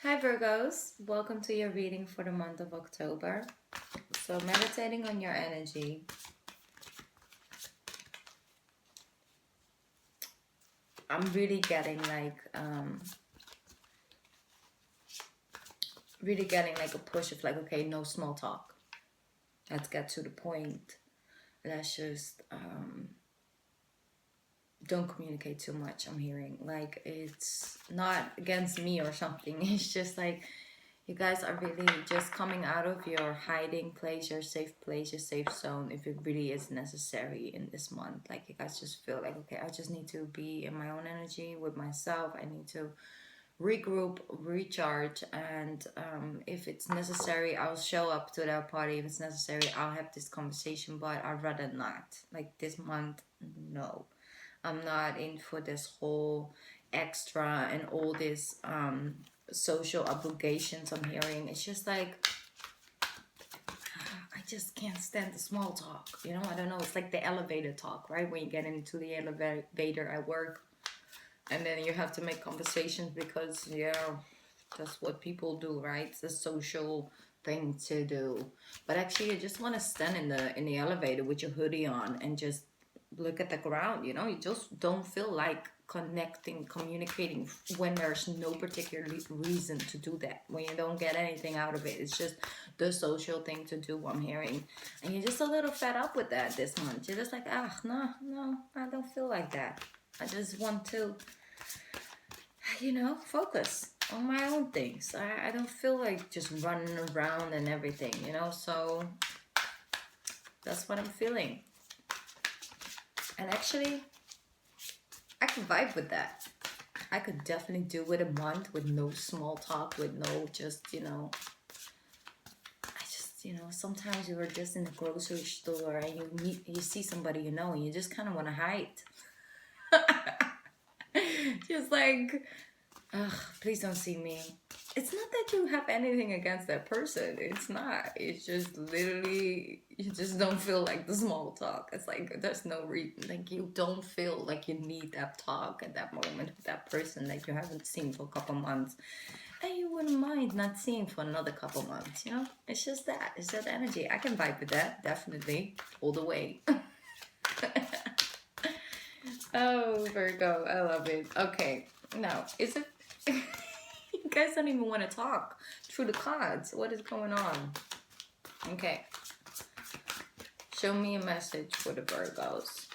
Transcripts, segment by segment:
Hi Virgos, welcome to your reading for the month of October. So meditating on your energy. I'm really getting like a push of like, okay, no small talk. Let's get to the point. Let's just don't communicate too much. I'm hearing like it's not against me or something. It's just like you guys are really just coming out of your hiding place, your safe zone, if it really is necessary in this month. Like you guys just feel like, okay, I just need to be in my own energy with myself. I need to regroup, recharge, and if it's necessary, I'll show up to that party. If it's necessary, I'll have this conversation, but I'd rather not. Like this month, no. I'm not in for this whole extra and all this social obligations I'm hearing. It's just like I just can't stand the small talk. I don't know. It's like the elevator talk, right? When you get into the elevator at work, and then you have to make conversations because that's what people do, right? It's a social thing to do. But actually, you just want to stand in the elevator with your hoodie on and just look at the ground. You just don't feel like communicating when there's no particular reason to do that. When you don't get anything out of it, it's just the social thing to do. I'm hearing, and you're just a little fed up with that this month. You're just like, no, I don't feel like that. I just want to focus on my own things. I don't feel like just running around and everything, so that's what I'm feeling. And actually, I could vibe with that. I could definitely do with a month with no small talk, with no sometimes you are just in the grocery store and you see somebody and you just kind of want to hide. Just like, ugh, please don't see me. It's not that you have anything against that person. It's not. It's just literally, you just don't feel like the small talk. It's like, there's no reason. Like, you don't feel like you need that talk at that moment with that person that you haven't seen for a couple months. And you wouldn't mind not seeing for another couple months. It's just that. It's that energy. I can vibe with that, definitely. All the way. Oh, Virgo. I love it. Okay. Now, is it... You guys don't even want to talk through the cards. What is going on? Okay. Show me a message for the Virgos.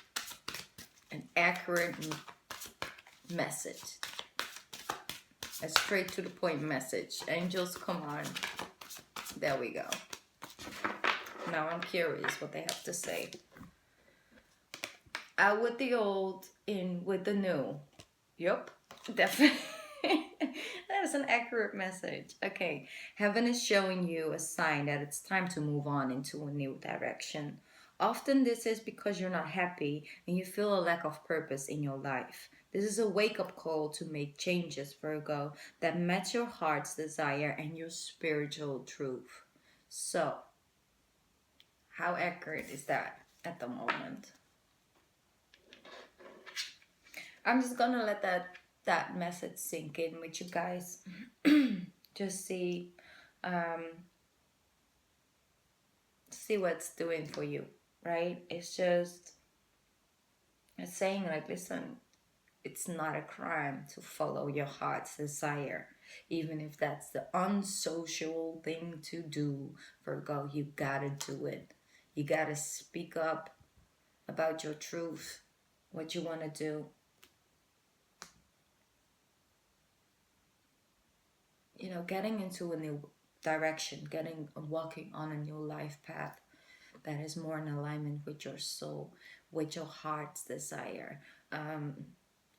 An accurate message. A straight to the point message. Angels, come on. There we go. Now I'm curious what they have to say. Out with the old, in with the new. Yup, definitely. That is an accurate message. Okay, heaven is showing you a sign that it's time to move on into a new direction. Often this is because you're not happy and you feel a lack of purpose in your life. This is a wake-up call to make changes, Virgo, that match your heart's desire and your spiritual truth. So, how accurate is that at the moment? I'm just gonna let that message sink in with you guys. Just see what it's doing for you, right? It's saying like, listen, it's not a crime to follow your heart's desire, even if that's the unsocial thing to do. Virgo, you gotta do it. You gotta speak up about your truth, what you want to do. Getting into a new direction, walking on a new life path that is more in alignment with your soul, with your heart's desire.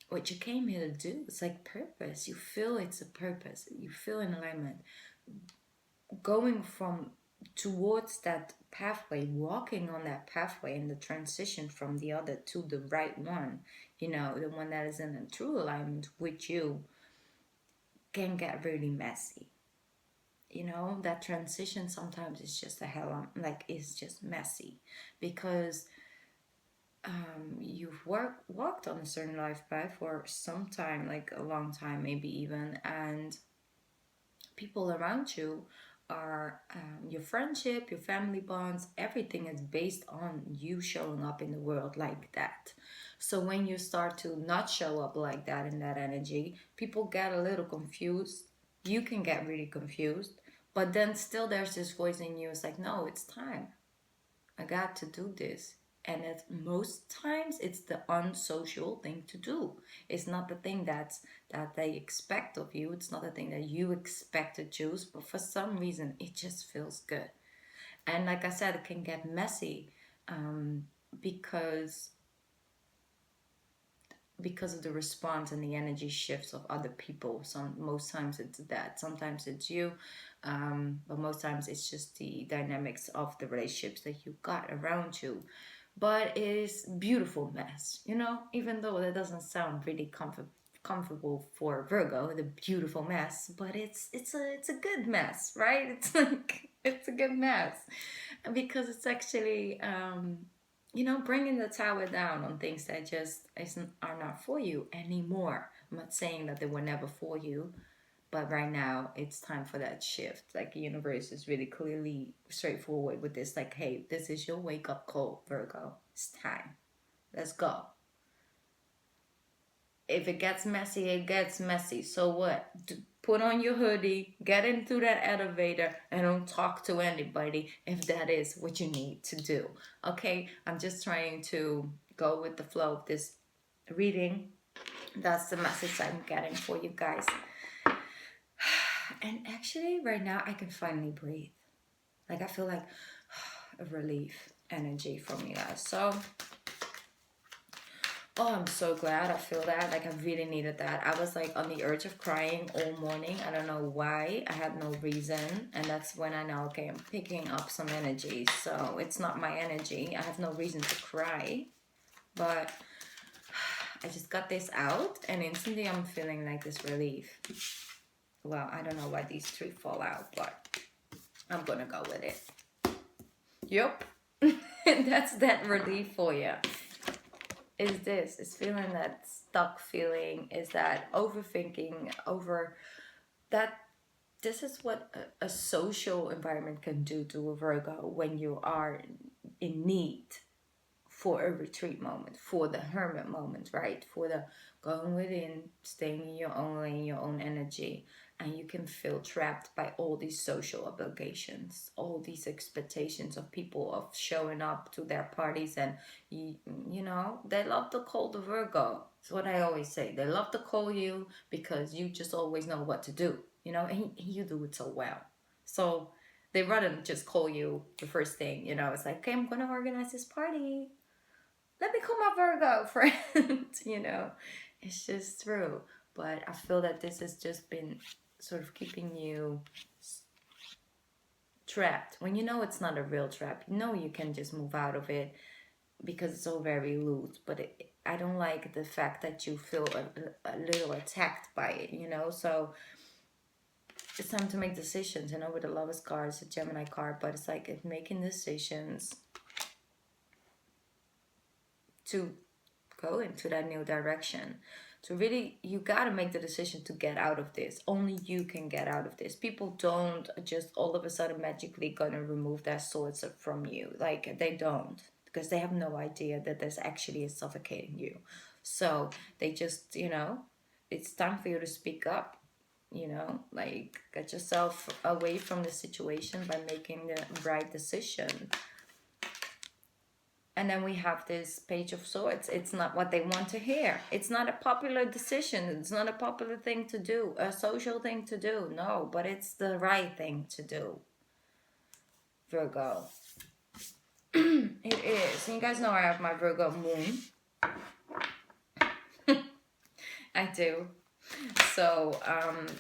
What you came here to do, it's like purpose. You feel it's a purpose. You feel in alignment. Going from towards that pathway, walking on that pathway in the transition from the other to the right one, the one that is in a true alignment with you, can get really messy. That transition sometimes is just it's just messy because you've walked on a certain life path for some time, like a long time maybe even, and people around you are your friendship, your family bonds, everything is based on you showing up in the world like that. So when you start to not show up like that in that energy, people get a little confused. You can get really confused, but then still there's this voice in you. It's like, no, it's time. I got to do this. And it's most times it's the unsocial thing to do. It's not the thing that they expect of you. It's not the thing that you expect to choose. But for some reason, it just feels good. And like I said, it can get messy um, because because of the response and the energy shifts of other people. Most times it's that, sometimes it's you, but most times it's just the dynamics of the relationships that you got around you. But it is beautiful mess, even though that doesn't sound really comfortable for Virgo, the beautiful mess, but it's a good mess, right? It's like it's a good mess because it's actually bringing the tower down on things that just isn't are not for you anymore. I'm not saying that they were never for you, but right now it's time for that shift. Like the universe is really clearly straightforward with this. Like, hey, this is your wake up call, Virgo. It's time. Let's go. If it gets messy, it gets messy. So what? Put on your hoodie, get into that elevator, and don't talk to anybody if that is what you need to do. Okay? I'm just trying to go with the flow of this reading. That's the message I'm getting for you guys. And actually, right now, I can finally breathe. Like, I feel like a relief energy from you guys. So, oh, I'm so glad I feel that. Like, I really needed that. I was like on the urge of crying all morning. I don't know why. I had no reason. And that's when I know, okay, I'm picking up some energy. So it's not my energy. I have no reason to cry. But I just got this out. And instantly I'm feeling like this relief. Well, I don't know why these three fall out. But I'm going to go with it. Yup. That's that relief for you. Is this, is feeling that stuck feeling, is that overthinking over that. This is what a social environment can do to a Virgo when you are in need for a retreat moment, for the hermit moment, right? For the going within, staying in your own lane, your own energy. And you can feel trapped by all these social obligations, all these expectations of people of showing up to their parties. And, they love to call the Virgo. It's what I always say. They love to call you because you just always know what to do, and you do it so well. So they rather than just call you the first thing, it's like, okay, I'm going to organize this party. Let me call my Virgo friend, It's just true. But I feel that this has just been sort of keeping you trapped. When it's not a real trap, you can just move out of it because it's all very loose. But I don't like the fact that you feel a little attacked by it, So it's time to make decisions, with the Lover's card, it's a Gemini card, but it's like it's making decisions to go into that new direction. So really, you got to make the decision to get out of this. Only you can get out of this. People don't just all of a sudden magically gonna remove their swords from you. Like, they don't, because they have no idea that this actually is suffocating you. So they just, it's time for you to speak up. Like, get yourself away from the situation by making the right decision. And then we have this Page of Swords. It's not what they want to hear. It's not a popular decision. It's not a popular thing to do. A social thing to do. No, but it's the right thing to do. Virgo. It is. And you guys know I have my Virgo moon. I do. So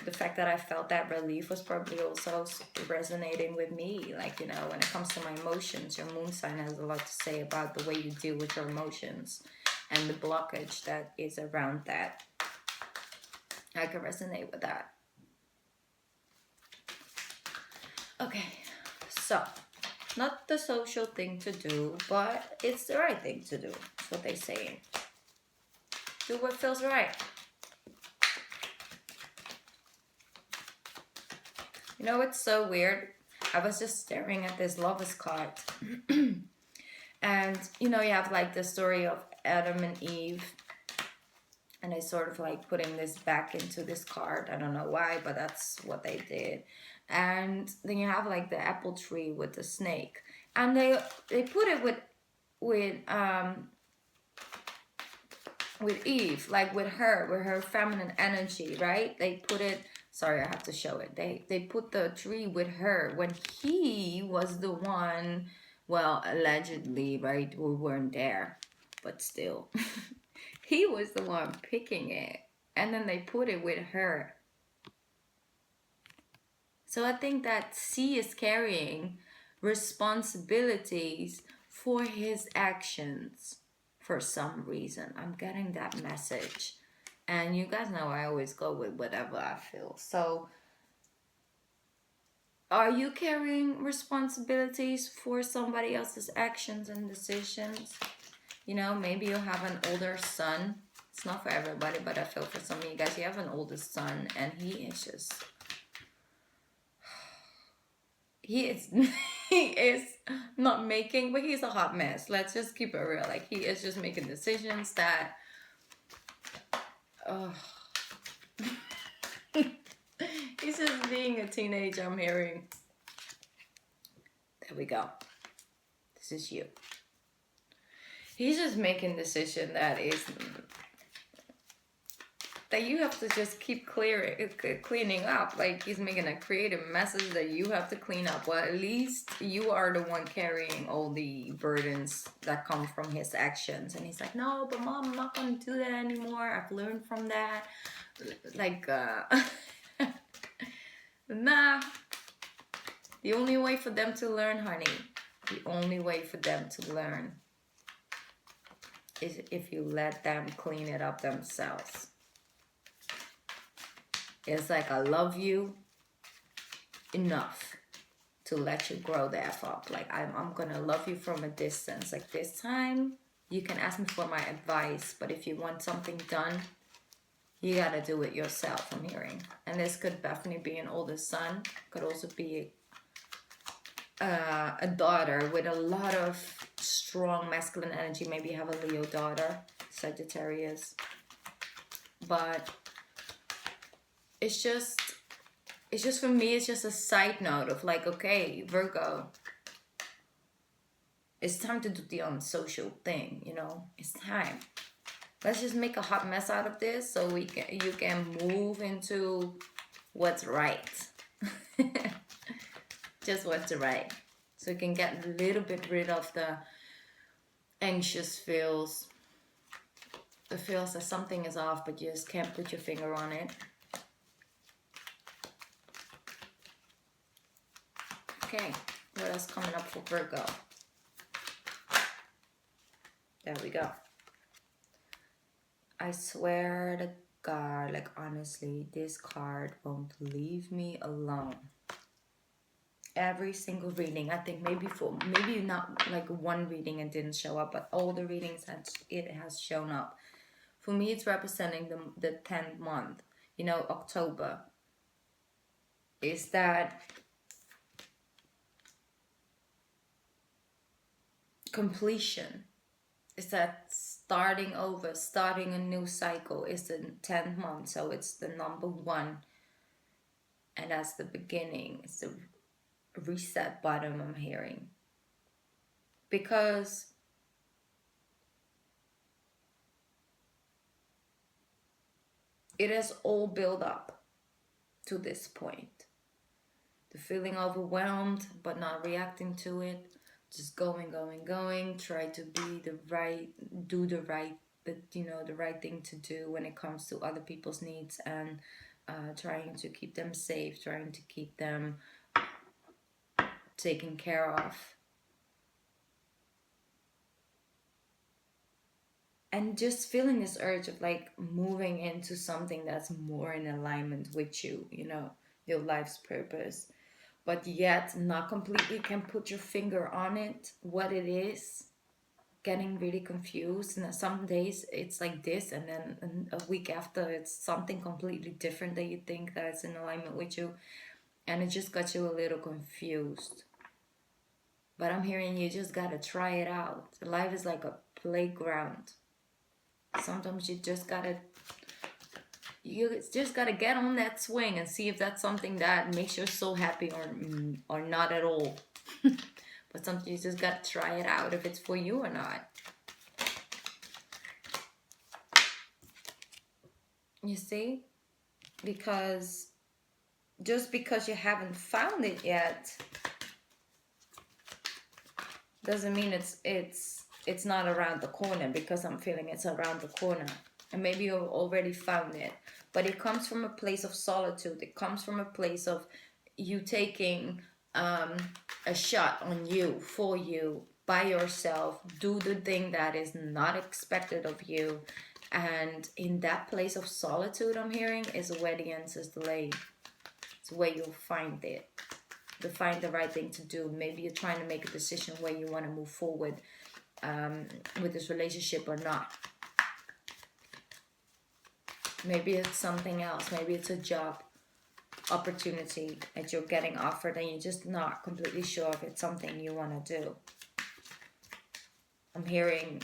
the fact that I felt that relief was probably also resonating with me. Like, when it comes to my emotions, your moon sign has a lot to say about the way you deal with your emotions and the blockage that is around that. I can resonate with that. Okay, so not the social thing to do, but it's the right thing to do. That's what they're saying. Do what feels right. You know, it's so weird. I was just staring at this Lover's card. And, you know, you have like the story of Adam and Eve. And they sort of like putting this back into this card. I don't know why, but that's what they did. And then you have like the apple tree with the snake. And they put it with with Eve, like with her feminine energy, right? They put it, sorry, I have to show it. They put the tree with her when he was the one, well, allegedly, right? We weren't there, but still. He was the one picking it. And then they put it with her. So I think that C is carrying responsibilities for his actions for some reason. I'm getting that message. And you guys know I always go with whatever I feel. So are you carrying responsibilities for somebody else's actions and decisions? You know, maybe you have an older son. It's not for everybody, but I feel for some of you guys, you have an older son and he is just... He is he is not making, but he's a hot mess. Let's just keep it real. Like, he is just making decisions that he's just being a teenager. I'm hearing. There we go. This is you. He's just making decision that is that you have to just keep cleaning up. Like, he's making a creative message that you have to clean up. Well, at least you are the one carrying all the burdens that come from his actions. And he's like, no, but mom, I'm not going to do that anymore. I've learned from that. Like, nah. The only way for them to learn, honey, the only way for them to learn is if you let them clean it up themselves. It's like, I love you enough to let you grow the F up. Like, I'm gonna love you from a distance. Like, this time, you can ask me for my advice, but if you want something done, you gotta do it yourself, I'm hearing. And this could definitely be an older son. Could also be a daughter with a lot of strong masculine energy. Maybe you have a Leo daughter, Sagittarius. But it's just for me, it's just a side note of like, okay, Virgo, it's time to do the unsocial thing, you know? It's time. Let's just make a hot mess out of this so you can move into what's right. Just what's right. So you can get a little bit rid of the anxious feels. The feels that something is off, but you just can't put your finger on it. Okay, what else coming up for Virgo? There we go. I swear to God, like, honestly, this card won't leave me alone. Every single reading, I think maybe not like one reading and didn't show up, but all the readings it has shown up. For me, it's representing the 10th month, you know, October. Is that completion? Is that starting over, starting a new cycle? It's the 10th month, so it's the number 1. And that's the beginning. It's the reset button, I'm hearing. Because it has all built up to this point. The feeling overwhelmed, but not reacting to it. Just going, try to do the right thing to do when it comes to other people's needs, and trying to keep them safe, trying to keep them taken care of. And just feeling this urge of like moving into something that's more in alignment with you, you know, your life's purpose. But yet not completely can put your finger on it, what it is. Getting really confused, and some days it's like this, and then a week after it's something completely different that you think that it's in alignment with you. and it just got you a little confused. But I'm hearing you just gotta try it out. Life is like a playground. Sometimes you just gotta get on that swing and see if that's something that makes your soul happy or not at all. But sometimes you just gotta try it out if it's for you or not. You see? Because just because you haven't found it yet doesn't mean it's not around the corner, because I'm feeling it's around the corner. And maybe you've already found it. But it comes from a place of solitude. It comes from a place of you taking a shot on you, for you, by yourself. Do the thing that is not expected of you. And in that place of solitude, I'm hearing, is where the answers lay. It's where you'll find it. To find the right thing to do. Maybe you're trying to make a decision where you want to move forward with this relationship or not. Maybe it's something else. Maybe it's a job opportunity that you're getting offered and you're just not completely sure if it's something you want to do. I'm hearing,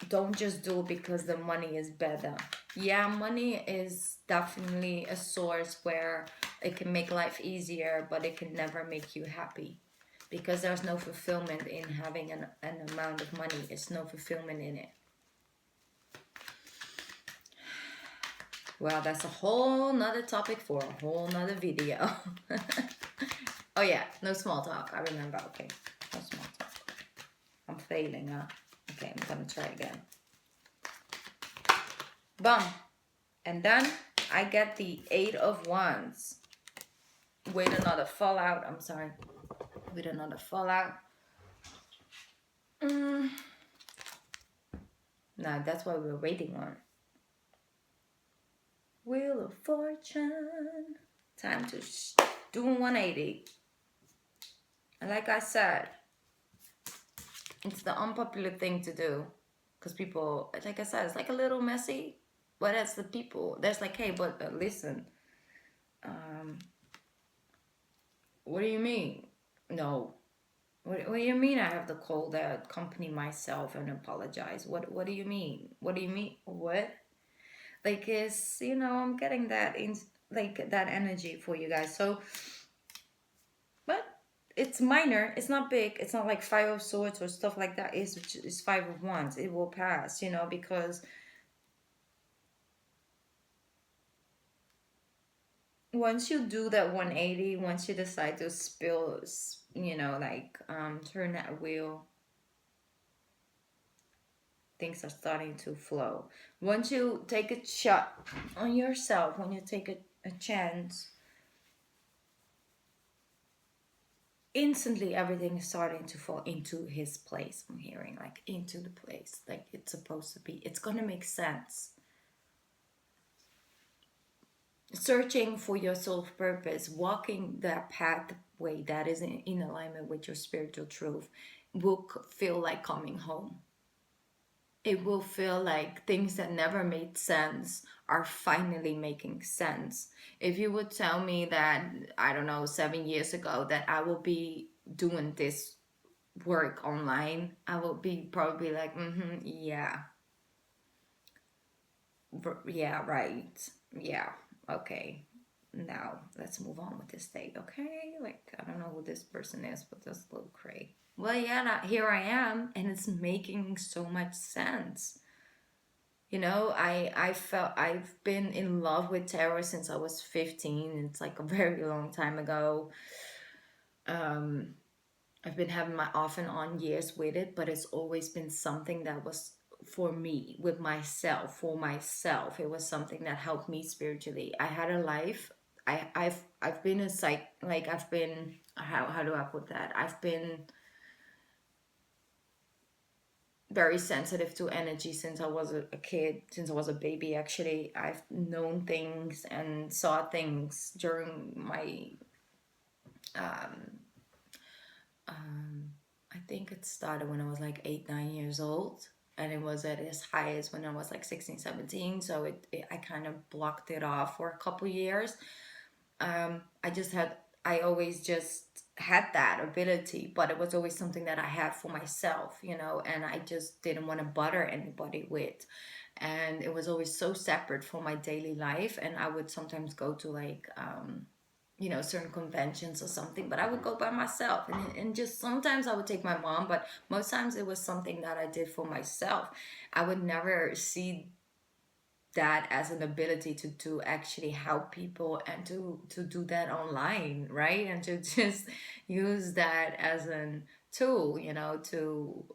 don't just do it because the money is better. Yeah, money is definitely a source where it can make life easier, but it can never make you happy, because there's no fulfillment in having an amount of money. There's no fulfillment in it. Well, that's a whole nother topic for a whole nother video. Oh yeah, no small talk. I remember. Okay, no small talk. I'm failing, huh? Okay, I'm gonna try again. Boom. And then I get the 8 of Wands. With another fallout. I'm sorry. With another fallout. No, that's what we're waiting on. Wheel of Fortune. Time to do 180. And like I said, it's the unpopular thing to do. Because people, like I said, it's like a little messy. But that's the people. That's like, hey, but listen. What do you mean? No. What do you mean I have to call the company myself and apologize? What do you mean? What do you mean? What? Like, is, I'm getting that in, like, that energy for you guys. So, but it's minor. It's not big. It's not like 5 of Swords or stuff like that. It's 5 of Wands. It will pass, because once you do that 180, once you decide to turn that wheel, things are starting to flow. Once you take a shot on yourself, when you take a chance, instantly everything is starting to fall into his place. I'm hearing, like, into the place like it's supposed to be. It's gonna make sense. Searching for your soul's purpose, walking that pathway that is in alignment with your spiritual truth, will feel like coming home. It will feel like things that never made sense are finally making sense. If you would tell me that, I don't know, 7 years ago, that I will be doing this work online, I will be probably like, yeah. Yeah, right. Yeah, okay. Now let's move on with this date, okay? Like, I don't know who this person is, but that's a little cray. Well, yeah, here I am, and it's making so much sense. I've been in love with tarot since I was 15. It's like a very long time ago. I've been having my off and on years with it, but it's always been something that was for me, with myself, for myself. It was something that helped me spiritually. I had a life. I've been a I've been, how do I put that? I've been very sensitive to energy since I was a kid, since I was a baby. Actually, I've known things and saw things during my I think it started when I was like 8, 9 years old, and it was at its highest when I was like 16, 17. So I kind of blocked it off for a couple years. I just had I always just had that ability, but it was always something that I had for myself, you know, and I just didn't want to butter anybody with. And it was always so separate from my daily life. And I would sometimes go to like, you know, certain conventions or something, but I would go by myself. And just sometimes I would take my mom, but most times it was something that I did for myself. I would never see that as an ability to actually help people and to do that online, right? And to just use that as an tool, you know, to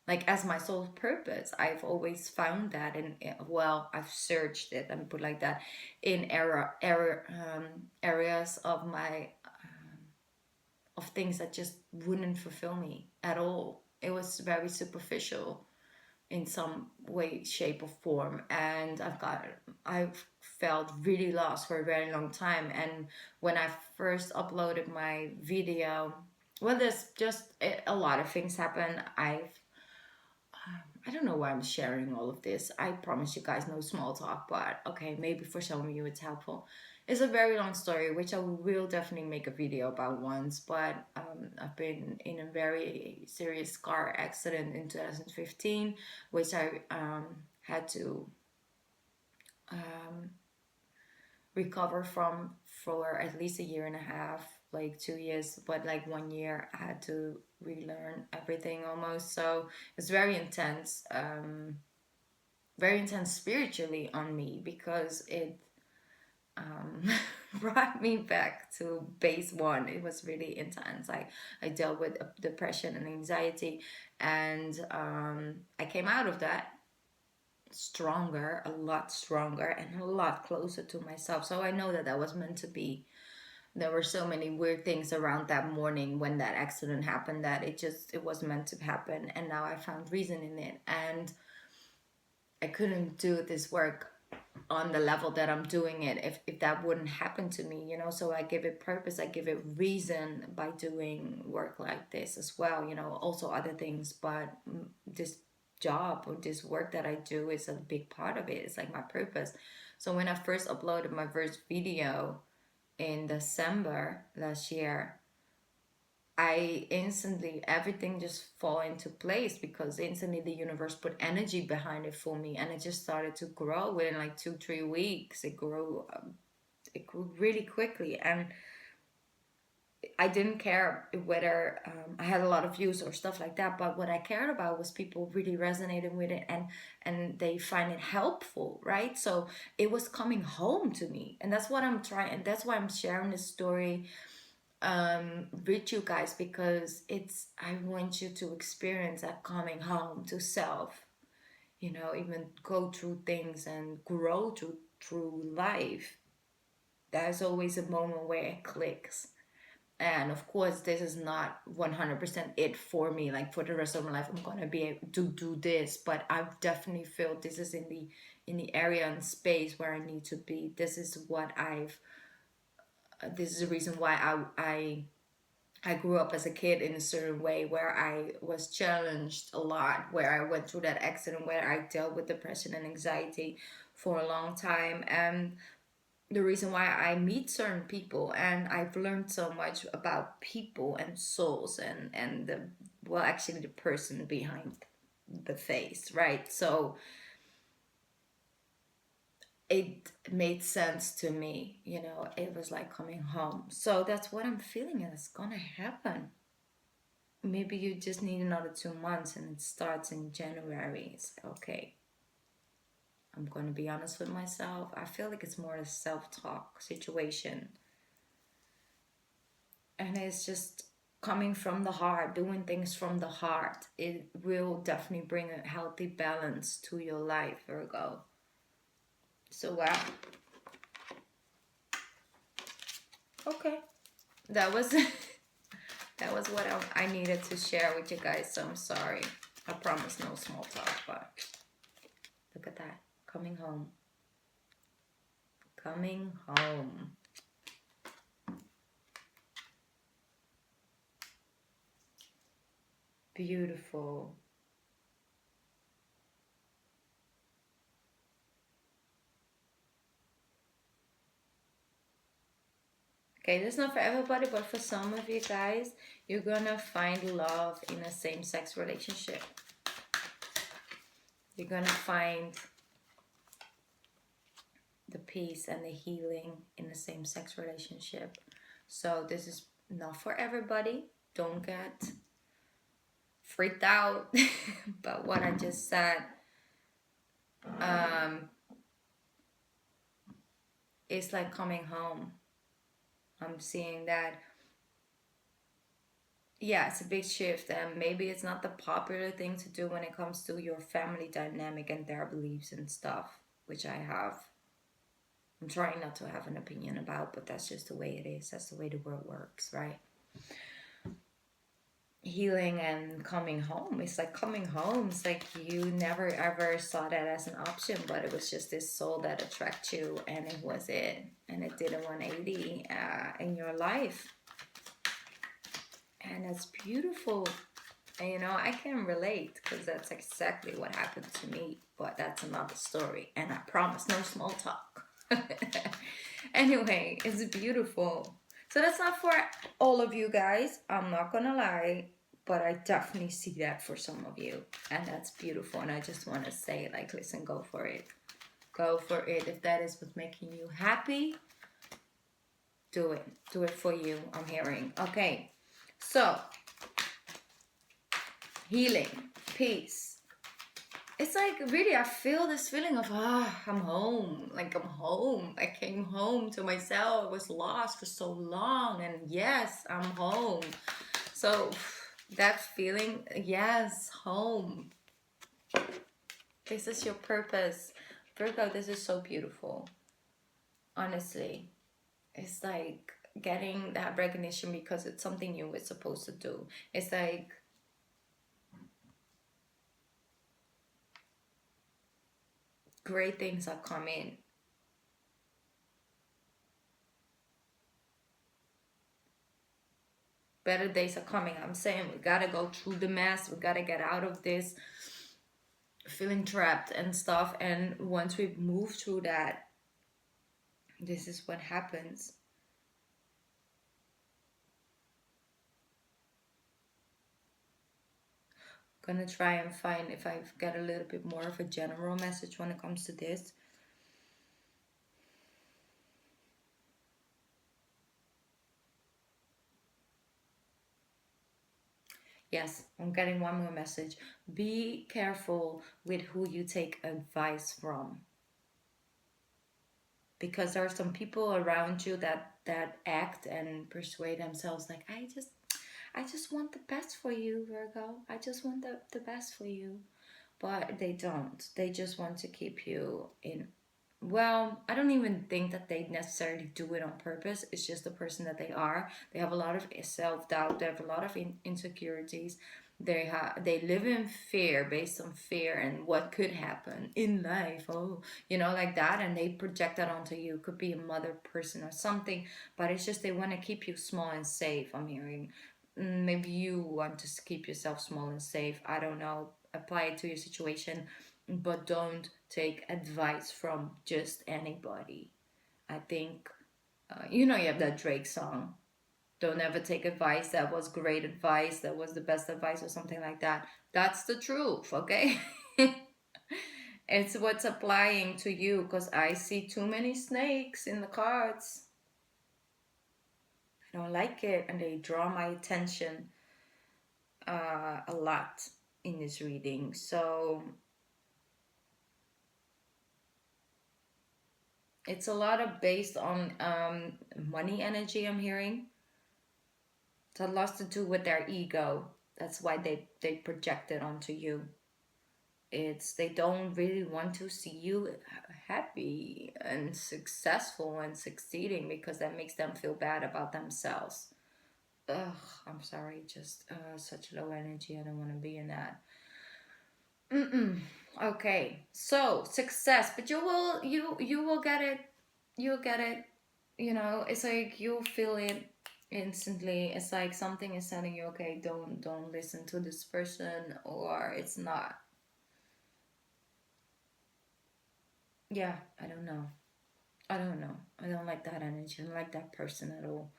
like as my sole purpose. I've always found that in, well, I've searched it and put like that in areas of my of things that just wouldn't fulfill me at all. It was very superficial in some way, shape, or form. And I've felt really lost for a very long time. And when I first uploaded my video, well, there's just a lot of things happen. I don't know why I'm sharing all of this. I promise you guys no small talk, but okay, maybe for some of you it's helpful. It's a very long story, which I will definitely make a video about once. But I've been in a very serious car accident in 2015, which I had to um, recover from for at least a year and a half, like 2 years, but like 1 year I had to relearn everything almost. So it's very intense spiritually on me because it um, brought me back to base one. It was really intense. I dealt with depression and anxiety, and I came out of that stronger, a lot stronger, and a lot closer to myself. So I know that that was meant to be. There were so many weird things around that morning when that accident happened that it was meant to happen, and now I found reason in it. And I couldn't do this work on the level that I'm doing it if that wouldn't happen to me, you know. So I give it purpose, I give it reason by doing work like this as well, you know, also other things. But this job or this work that I do is a big part of it. It's like my purpose. So when I first uploaded my first video in December last year, I instantly everything just fall into place because instantly the universe put energy behind it for me, and it just started to grow within like 2 3 weeks. It grew really quickly, and I didn't care whether I had a lot of views or stuff like that. But what I cared about was people really resonating with it, and they find it helpful, right? So it was coming home to me, and that's what I'm trying, and that's why I'm sharing this story with you guys, because I want you to experience that coming home to self, you know, even go through things and grow through life. There's always a moment where it clicks. And of course this is not 100% it for me, like for the rest of my life I'm gonna be able to do this, but I've definitely feel this is in the area and space where I need to be. This is what I've this is the reason why I grew up as a kid in a certain way where I was challenged a lot, where I went through that accident, where I dealt with depression and anxiety for a long time. And the reason why I meet certain people, and I've learned so much about people and souls and the, well, actually the person behind the face, right? So it made sense to me, you know, it was like coming home. So that's what I'm feeling, and it's gonna happen. Maybe you just need another 2 months and it starts in January. It's like, okay, I'm going to be honest with myself. I feel like it's more a self-talk situation. And it's just coming from the heart, doing things from the heart. It will definitely bring a healthy balance to your life, Virgo. So, wow. Okay. That was that was what I needed to share with you guys. So I'm sorry. I promise no small talk, but look at that. Coming home. Coming home. Beautiful. Okay, this is not for everybody, but for some of you guys, you're gonna find love in a same-sex relationship. You're gonna find the peace and the healing in the same-sex relationship. So this is not for everybody. Don't get freaked out about what I just said. It's like coming home. I'm seeing that. Yeah, it's a big shift, and maybe it's not the popular thing to do when it comes to your family dynamic and their beliefs and stuff, which I'm trying not to have an opinion about, but that's just the way it is. That's the way the world works, right? Healing and coming home. It's like coming home. It's like you never ever saw that as an option, but it was just this soul that attracted you, and it was it. And it did a 180 in your life. And it's beautiful. And you know, I can relate because that's exactly what happened to me, but that's another story. And I promise no small talk. Anyway, it's beautiful. So that's not for all of you guys. I'm not gonna lie, but I definitely see that for some of you. And that's beautiful. And I just want to say, like, listen, go for it. Go for it. If that is what's making you happy, do it. Do it for you. I'm hearing. Okay. So, healing, peace. It's like really, I feel this feeling of, I'm home. Like I'm home. I came home to myself. I was lost for so long. And yes, I'm home. So that feeling, yes, home. This is your purpose. Virgo, this is so beautiful. Honestly. It's like getting that recognition because it's something you were supposed to do. It's like great things are coming. Better days are coming. I'm saying we gotta go through the mess. We gotta get out of this feeling trapped and stuff. And once we move through that, this is what happens. Gonna try and find if I get a little bit more of a general message when it comes to this. Yes, I'm getting one more message. Be careful with who you take advice from. Because there are some people around you that act and persuade themselves like, I just want the best for you, Virgo. I just want the best for you. But they don't. They just want to keep you in. Well, I don't even think that they necessarily do it on purpose. It's just the person that they are. They have a lot of self-doubt. They have a lot of insecurities. They live in fear, based on fear and what could happen in life. Oh, like that, and they project that onto you. Could be a mother person or something, but it's just they want to keep you small and safe. I'm hearing. Maybe you want to keep yourself small and safe. I don't know. Apply it to your situation, but don't take advice from just anybody. I think you have that Drake song. Don't ever take advice. That was great advice. That was the best advice, or something like that. That's the truth, okay? It's what's applying to you, because I see too many snakes in the cards. I don't like it, and they draw my attention a lot in this reading. So it's a lot of based on money energy, I'm hearing. So it has to do with their ego. That's why they project it onto you. It's they don't really want to see you happy and successful and succeeding, because that makes them feel bad about themselves. Ugh, I'm sorry, just such low energy. I don't want to be in that. Okay, so success, but you will get it. You'll get it. It's like you'll feel it instantly. It's like something is telling you, okay, don't listen to this person, or it's not. Yeah, I don't know. I don't know. I don't like that energy. I don't like that person at all.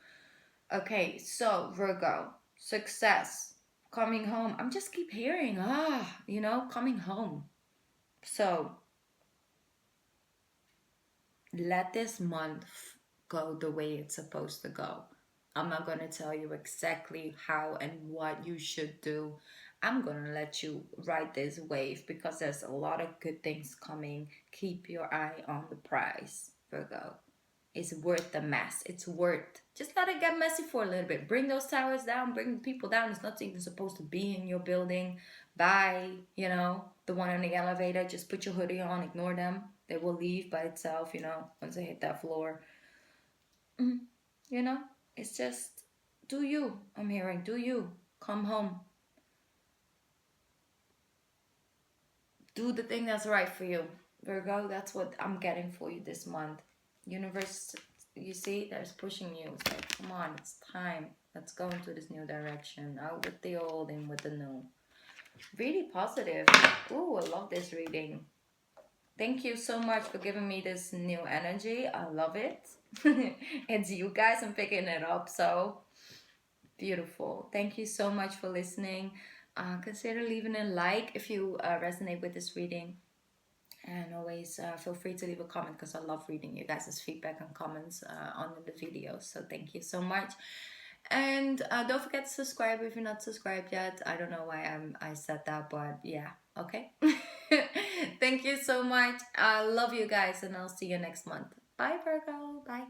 Okay, so Virgo, success, coming home. I'm just keep hearing, coming home. So let this month go the way it's supposed to go. I'm not going to tell you exactly how and what you should do. I'm going to let you ride this wave because there's a lot of good things coming. Keep your eye on the prize, Virgo. It's worth the mess. It's worth. Just let it get messy for a little bit. Bring those towers down. Bring people down. It's not even supposed to be in your building. Bye. The one on the elevator. Just put your hoodie on. Ignore them. They will leave by itself. Once they hit that floor. Mm, you know. It's just do you. I'm hearing do you. Come home. Do the thing that's right for you, Virgo. That's what I'm getting for you this month. Universe, you see, there's pushing you. It's like, come on, it's time. Let's go into this new direction. Out with the old, in with the new. Really positive. Ooh, I love this reading. Thank you so much for giving me this new energy. I love it. It's you guys. I'm picking it up. So beautiful. Thank you so much for listening. Consider leaving a like if you resonate with this reading. And always feel free to leave a comment because I love reading you guys' feedback and comments on the videos. So thank you so much. And don't forget to subscribe if you're not subscribed yet. I don't know why I said that, but yeah, okay. Thank you so much. I love you guys, and I'll see you next month. Bye, Virgo. Bye.